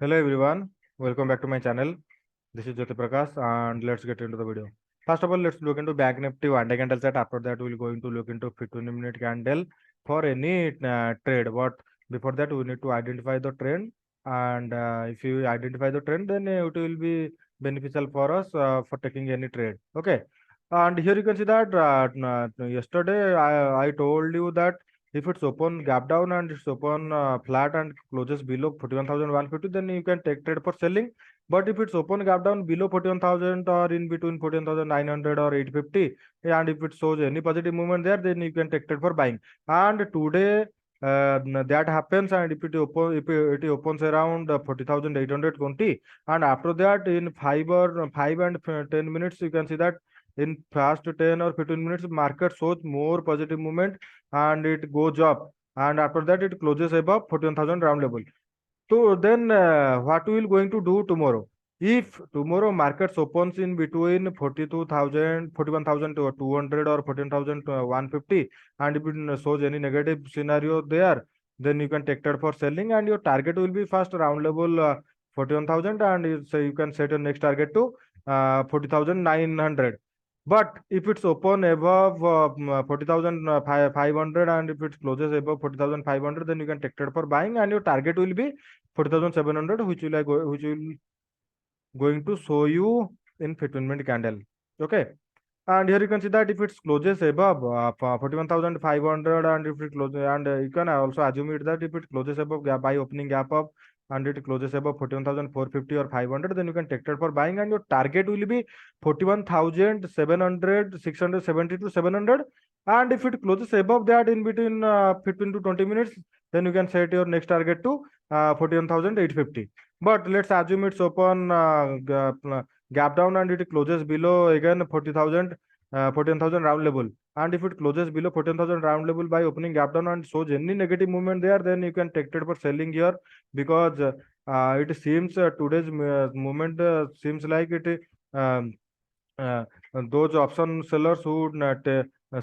Hello everyone, welcome back to my channel. This is Jyoti Prakash and let's get into the video. First of all, let's look into Bank Nifty one-day candle set. After that, we'll going to look into 15-minute candle for any trade. But before that, we need to identify the trend, and if you identify the trend, then it will be beneficial for us for taking any trade. Okay. And here you can see that yesterday I told you that if it's open gap down and it's open flat and closes below 41,150, then you can take trade for selling. But if it's open gap down below 41,000 or in between 14,900 or 850, and if it shows any positive movement there, then you can take trade for buying. And today that happens, and if it opens around 40,820, and after that in 5 and 10 minutes, you can see that in past 10 or 15 minutes, market shows more positive movement and it goes up, and after that it closes above 41,000 round level. So then what we will going to do tomorrow? If tomorrow markets opens in between 42,000, 41,200 or 14,150, and if it shows any negative scenario there, then you can take that for selling, and your target will be first round level 41,000, and you can set your next target to 40,900. But if it's open above 40,500 and if it closes above 40,500, then you can take it for buying, and your target will be 40,700, which will going to show you in 15-minute candle. Okay. And here you can see that if it closes above 41,500 and if it closes, and you can also assume it that if it closes above gap by opening gap up and it closes above 41,450 or 500, then you can take it for buying, and your target will be 41,700, 670 to 700. And if it closes above that in between 15 to 20 minutes, then you can set your next target to 41,850. But let's assume it's open gap down and it closes below again 40,000, 14,000 round level. And if it closes below 14,000 round level by opening gap down and shows any negative movement there, then you can take it for selling here, because it seems today's movement seems like it um, uh, those option sellers who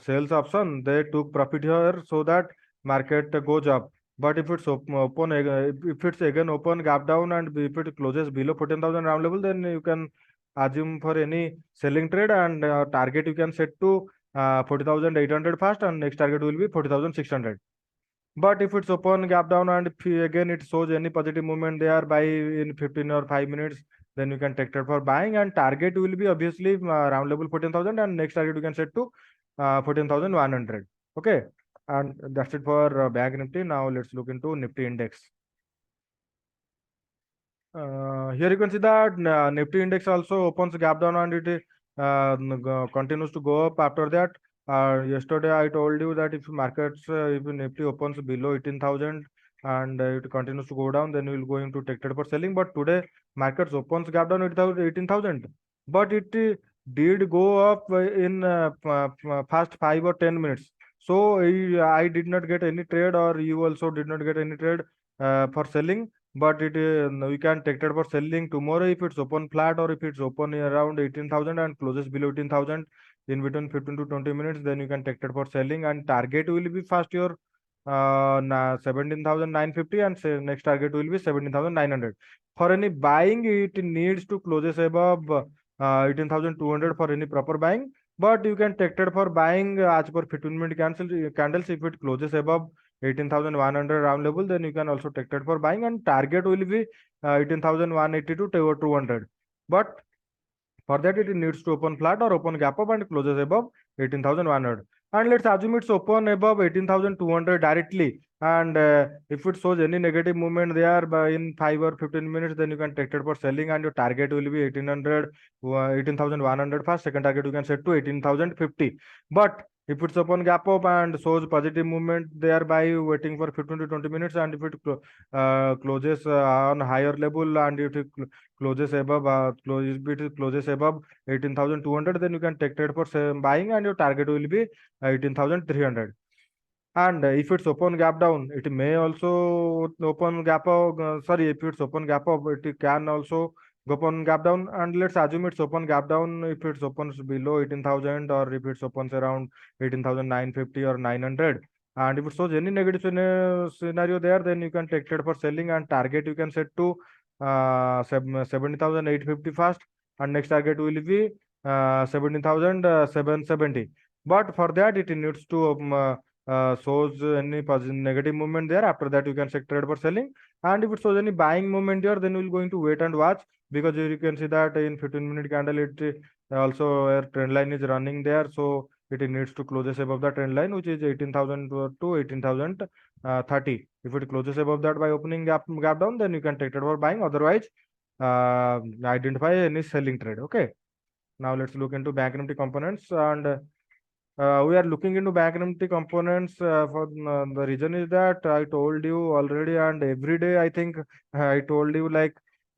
sales option, they took profit here so that market goes up. But if it's open if it's again open gap down and if it closes below 14,000 round level, then you can assume for any selling trade, and target you can set to 40,800 first, and next target will be 40,600. But if it's open gap down and if again it shows any positive movement there by in 15 or 5 minutes, then you can take it for buying, and target will be obviously round level 14,000, and next target you can set to 14,100. Okay. And that's it for Bank Nifty. Now let's look into Nifty index. Here you can see that Nifty index also opens gap down and it continues to go up after that. Yesterday I told you that if markets, if Nifty opens below 18,000 and it continues to go down, then we will going to take it for selling. But today markets opens gap down at 18,000, but it did go up in past 5 or 10 minutes. So I did not get any trade, or you also did not get any trade for selling. But it we can take it for selling tomorrow if it's open flat, or if it's open around 18,000 and closes below 18,000 in between 15 to 20 minutes, then you can take it for selling, and target will be first your 17,950, and say next target will be 17,900. For any buying, it needs to closes above 18,200 for any proper buying. But you can take it for buying as per 15-minute candles if it closes above 18,100 round level, then you can also take it for buying, and target will be 18,180 to 200. But for that, it needs to open flat or open gap up and closes above 18,100. And let's assume it's open above 18,200 directly. And if it shows any negative movement there by in 5 or 15 minutes, then you can take it for selling, and your target will be 1800, 18,100 first. Second target you can set to 18,050. But if it's open gap up and shows positive movement thereby waiting for 15 to 20 minutes, and if it closes on higher level, and if it closes above if it closes above 18,200, then you can take trade for buying, and your target will be 18,300. And if it's open gap down, it may also open gap up. Sorry, if it's open gap up, it can also go open gap down. And let's assume it's open gap down. If it's opens below 18,000, or if it's opens around 18,950 or 900, and if it shows any negative scenario there, then you can take trade for selling, and target you can set to 17,850 first, and next target will be 17,770. But for that it needs to shows any positive negative movement there. After that you can check trade for selling, and if it shows any buying movement here, then we'll going to wait and watch, because you can see that in 15-minute candle it also a trend line is running there, so it needs to closes above the trend line, which is 18,000 to 18,030. If it closes above that by opening gap down, then you can take it for buying. Otherwise, identify any selling trade. Okay. Now let's look into Bank Nifty components, and we are looking into Bank Nifty components for the reason is that I told you already, and every day I think I told you, like,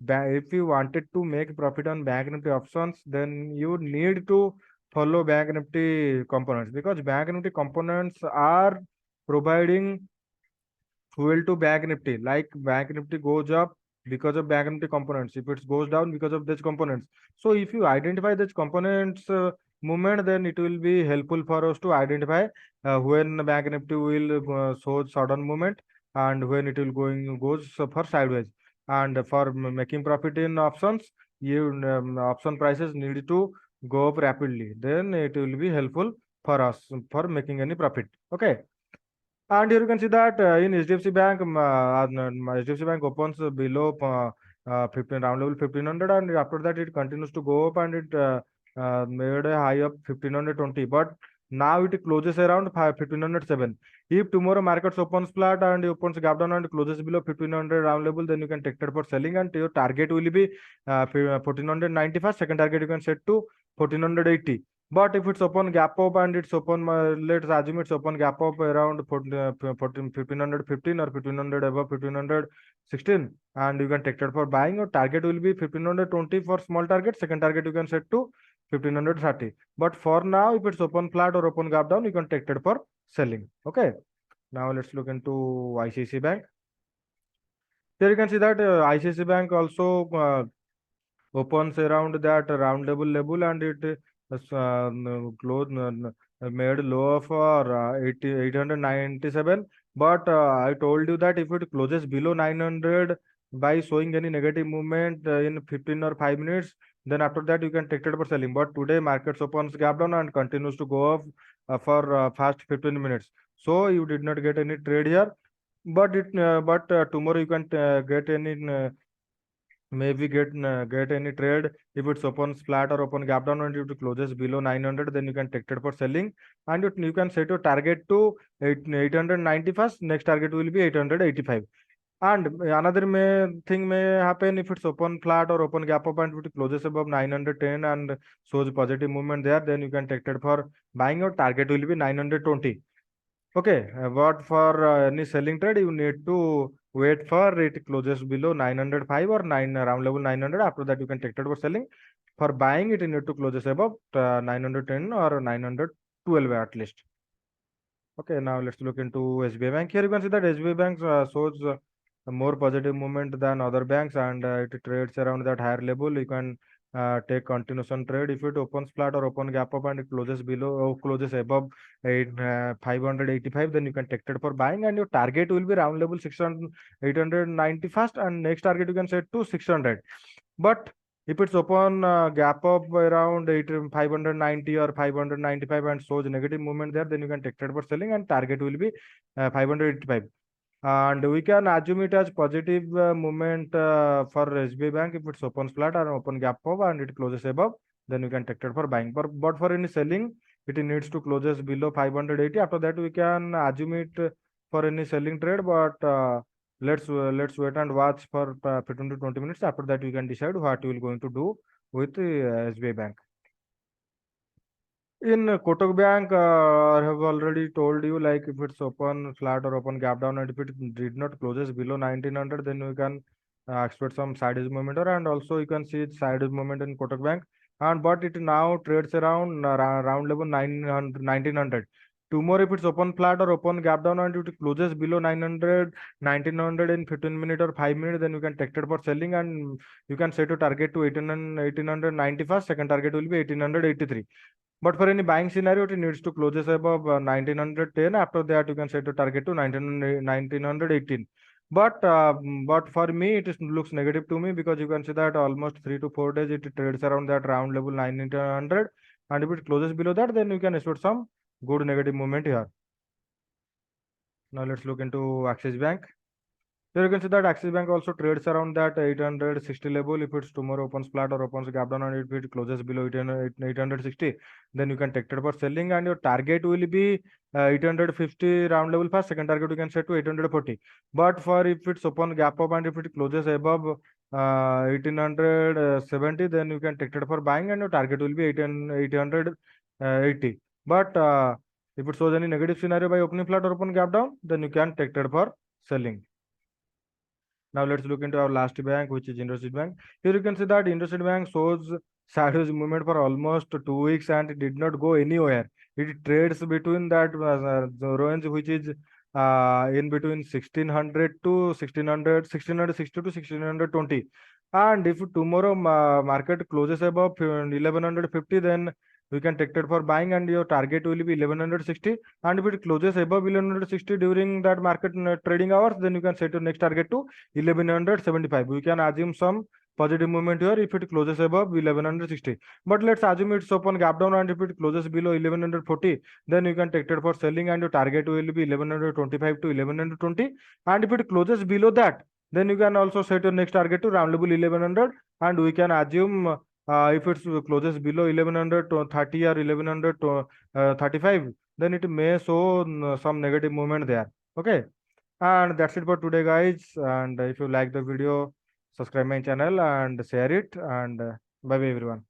if you wanted to make profit on Bank Nifty options, then you need to follow Bank Nifty components, because Bank Nifty components are providing fuel to Bank Nifty. Like Bank Nifty goes up because of Bank Nifty components. If it goes down because of these components. So if you identify these components movement, then it will be helpful for us to identify when Bank Nifty will show sudden movement, and when it will goes for sideways. And for making profit in options, you option prices need to go up rapidly. Then it will be helpful for us for making any profit. Okay. And here you can see that in HDFC Bank, HDFC Bank opens below 15 round level 1500, and after that it continues to go up, and it made a high of 1520. But now it closes around 1507. If tomorrow markets opens flat and opens gap down and closes below 1500 round level, then you can take it for selling, and your target will be 1491. Second target you can set to 1480. But if it's open gap up and it's open, let's assume it's open gap up around 1515 or 1500 above 1516, and you can take it for buying. Your target will be 1520 for small target. Second target you can set to 1530. But for now, if it's open flat or open gap down, you can take it for selling. Okay. Now let's look into ICICI Bank. Here you can see that ICICI Bank also opens around that round level, and it close made low of 897. But I told you that if it closes below 900 by showing any negative movement in 15 or 5 minutes, then after that you can take it for selling. But today markets opens gap down and continues to go up for fast 15 minutes, so you did not get any trade here. But tomorrow you can get any maybe get any trade if it's open flat or open gap down, and if it closes below 900, then you can take it for selling, and you can set your target to 891. Next target will be 885. And another thing may happen if it's open flat or open gap up and it closes above 910 and shows positive movement there, then you can take it for buying. Your target will be 920. Okay, but for any selling trade, you need to wait for it closes below 905 or 9 around level 900. After that, you can take it for selling. For buying, it you need to closes above 910 or 912 at least. Okay, now let's look into SBI Bank. Here you can see that SBI Bank shows more positive movement than other banks, and it trades around that higher level. You can take continuation trade if it opens flat or open gap up and it closes below or closes above 585, then you can take it for buying, and your target will be round level 600 890 first, and next target you can set to 600. But if it's open gap up around 590 or 595 and shows negative movement there, then you can take it for selling, and target will be 585. And we can assume it as positive movement for SBI Bank if it's open flat or open gap up and it closes above, then you can take it for buying. But for any selling, it needs to closes below 580. After that, we can assume it for any selling trade. But let's wait and watch for 15 to 20 minutes. After that, we can decide what we will going to do with SBI Bank. In Kotak Bank, I have already told you, like, if it's open flat or open gap down, and if it did not closes below 1900, then we can expect some sideways movement, and also you can see sideways movement in Kotak Bank. And but it now trades around round level 900, 1900. Tomorrow, if it's open flat or open gap down and it closes below 900, 1900 in 15 minutes or 5 minutes, then you can take it for selling, and you can set a target to 1890 first. Second target will be 1883. But for any buying scenario, it needs to closes above 1910. After that, you can set a target to 1918. but for me it looks negative to me, because you can see that almost 3 to 4 days it trades around that round level 900, and if it closes below that, then you can expect some good negative movement here. Now let's look into Axis Bank. Here you can see that Axis Bank also trades around that 860 level. If it's tomorrow opens flat or opens gap down, and if it closes below 860, then you can take it for selling, and your target will be 850 round level first. Second target you can set to 840. But for if it's open gap up and if it closes above 1870, then you can take it for buying, and your target will be 880. But if it shows any negative scenario by opening flat or open gap down, then you can take it for selling. Now let's look into our last bank, which is IndusInd Bank. Here you can see that IndusInd Bank shows sideways movement for almost 2 weeks and it did not go anywhere. It trades between that range, which is in between 1600 to 1600, 1660 to 1620. And if tomorrow market closes above 1150, then we can take it for buying, and your target will be 1160. And if it closes above 1160 during that market trading hours, then you can set your next target to 1175. We can assume some positive movement here if it closes above 1160. But let's assume it's open gap down, and if it closes below 1140, then you can take it for selling, and your target will be 1125 to 1120. And if it closes below that, then you can also set your next target to round level 1100, and we can assume if it closes below 1130 or 1135, then it may show some negative movement there. Okay, and that's it for today, guys. And if you like the video, subscribe my channel and share it, and bye bye everyone.